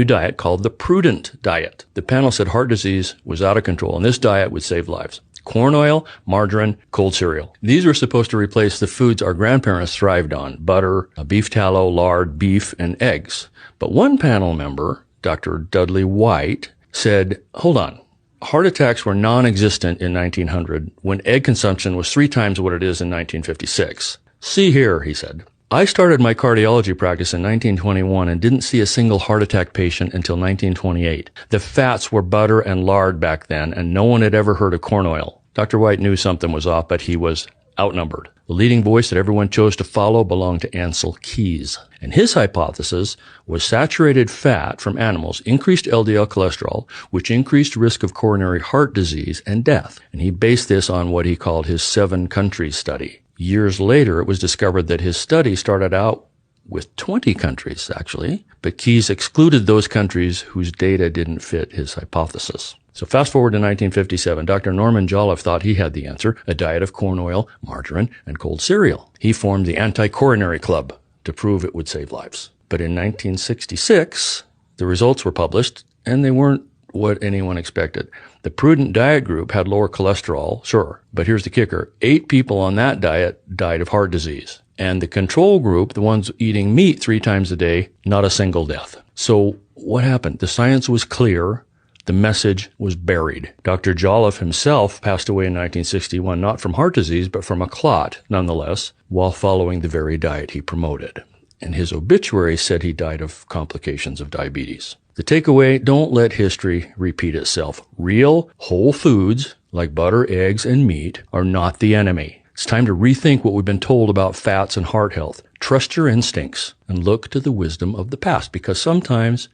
new diet called the Prudent Diet. The panel said heart disease was out of control, and this diet would save lives. Corn oil, margarine, cold cereal. These were supposed to replace the foods our grandparents thrived on: butter, beef tallow, lard, beef, and eggs. But one panel member, Dr. Dudley White, said, hold on. Heart attacks were non-existent in 1900 when egg consumption was 3 times what it is in 1956. See here, he said. I started my cardiology practice in 1921 and didn't see a single heart attack patient until 1928. The fats were butter and lard back then, and no one had ever heard of corn oil. Dr. White knew something was off, but he was outnumbered. The leading voice that everyone chose to follow belonged to Ansel Keys. And his hypothesis was saturated fat from animals increased LDL cholesterol, which increased risk of coronary heart disease and death. And he based this on what he called his 7 countries study. Years later, it was discovered that his study started out with 20 countries, actually, but Keys excluded those countries whose data didn't fit his hypothesis. So fast forward to 1957, Dr. Norman Jolliffe thought he had the answer: a diet of corn oil, margarine, and cold cereal. He formed the Anti-Coronary Club to prove it would save lives. But in 1966, the results were published, and they weren't what anyone expected. The Prudent Diet group had lower cholesterol, sure, but here's the kicker. 8 people on that diet died of heart disease. And the control group, the ones eating meat 3 times a day, not a single death. So what happened? The science was clear. The message was buried. Dr. Jolliffe himself passed away in 1961, not from heart disease, but from a clot, nonetheless, while following the very diet he promoted. And his obituary said he died of complications of diabetes. The takeaway: don't let history repeat itself. Real, whole foods, like butter, eggs, and meat, are not the enemy. It's time to rethink what we've been told about fats and heart health. Trust your instincts and look to the wisdom of the past, because sometimes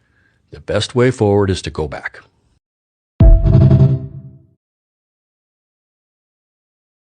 the best way forward is to go back.